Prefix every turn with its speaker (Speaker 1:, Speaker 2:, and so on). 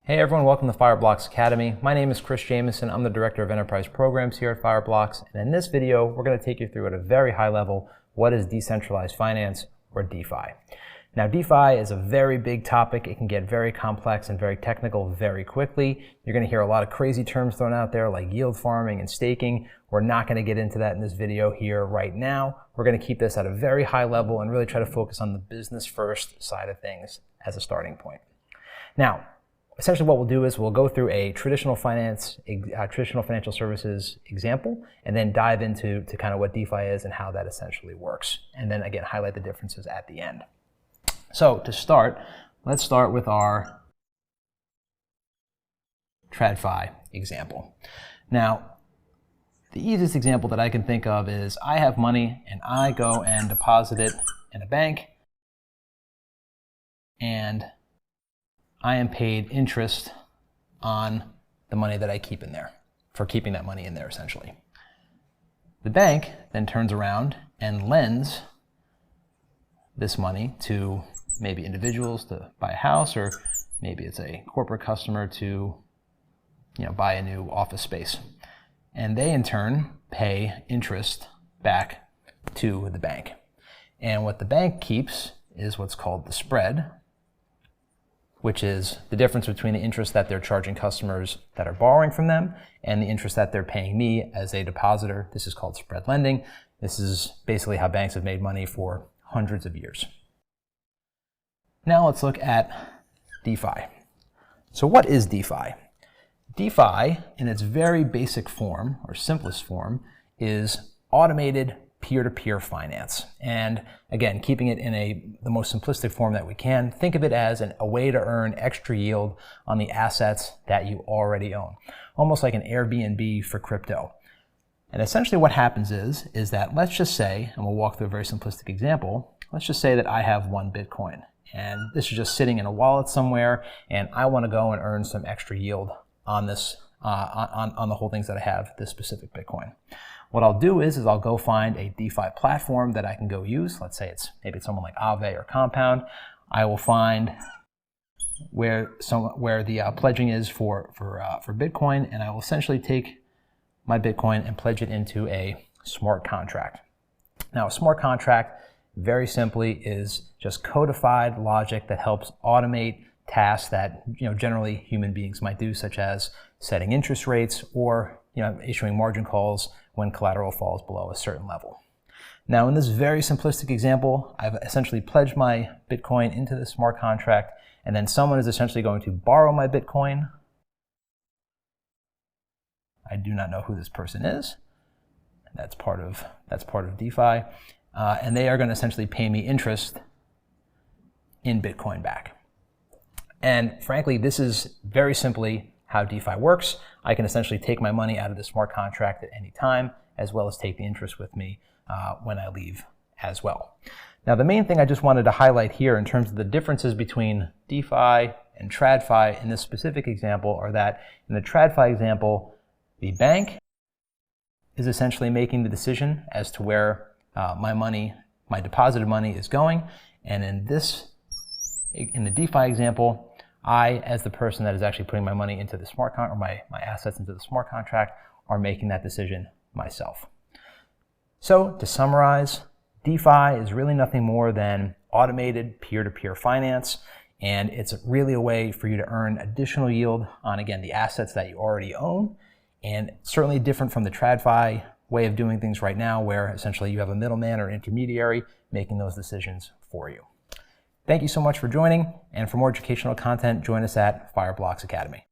Speaker 1: Hey everyone, welcome to Fireblocks Academy. My name is Jameson. I'm the Director of Enterprise Programs here at Fireblocks. And in this video, we're going to take you through at a very high level what is decentralized finance, or DeFi. Now, DeFi is a very big topic. It can get very complex and very technical very quickly. You're going to hear a lot of crazy terms thrown out there like yield farming and staking. We're not going to get into that in this video here right now. We're going to keep this at a very high level and really try to focus on the business first side of things as a starting point. Now, essentially what we'll do is we'll go through a traditional financial services example and then dive into kind of what DeFi is and how that essentially works. And then again, highlight the differences at the end. So to start, let's start with our TradFi example. Now, the easiest example that I can think of is I have money and I go and deposit it in a bank and I am paid interest on the money that I keep in there, for keeping that money in there essentially. The bank then turns around and lends this money to maybe individuals to buy a house, or maybe it's a corporate customer to buy a new office space. And they in turn pay interest back to the bank. And what the bank keeps is what's called the spread, which is the difference between the interest that they're charging customers that are borrowing from them and the interest that they're paying me as a depositor. This is called spread lending. This is basically how banks have made money for hundreds of years. Now let's look at DeFi. So what is DeFi? DeFi, in its very basic form, or simplest form, is automated peer-to-peer finance. And again, keeping it in the most simplistic form that we can, think of it as a way to earn extra yield on the assets that you already own. Almost like an Airbnb for crypto. And essentially what happens is that, let's just say, and we'll walk through a very simplistic example, let's just say that I have 1 Bitcoin. And this is just sitting in a wallet somewhere, and I want to go and earn some extra yield on this, on the holdings that I have, this specific Bitcoin. What I'll do is I'll go find a DeFi platform that I can go use. Let's say maybe it's someone like Aave or Compound. I will find where the pledging is for Bitcoin, and I will essentially take my Bitcoin and pledge it into a smart contract. Now, a smart contract, very simply, is just codified logic that helps automate tasks that generally human beings might do, such as setting interest rates or issuing margin calls when collateral falls below a certain level. Now, in this very simplistic example, I've essentially pledged my Bitcoin into the smart contract, and then someone is essentially going to borrow my Bitcoin. I do not know who this person is. That's part of DeFi, and they are going to essentially pay me interest in Bitcoin back. And frankly, this is very simply how DeFi works. I can essentially take my money out of the smart contract at any time, as well as take the interest with me when I leave as well. Now, the main thing I just wanted to highlight here in terms of the differences between DeFi and TradFi in this specific example are that in the TradFi example, the bank is essentially making the decision as to where my deposited money is going. And in the DeFi example, I, as the person that is actually putting my money into the smart contract, or my assets into the smart contract, are making that decision myself. So to summarize, DeFi is really nothing more than automated peer-to-peer finance, and it's really a way for you to earn additional yield on, again, the assets that you already own, and certainly different from the TradFi way of doing things right now, where essentially you have a middleman or intermediary making those decisions for you. Thank you so much for joining, and for more educational content, join us at Fireblocks Academy.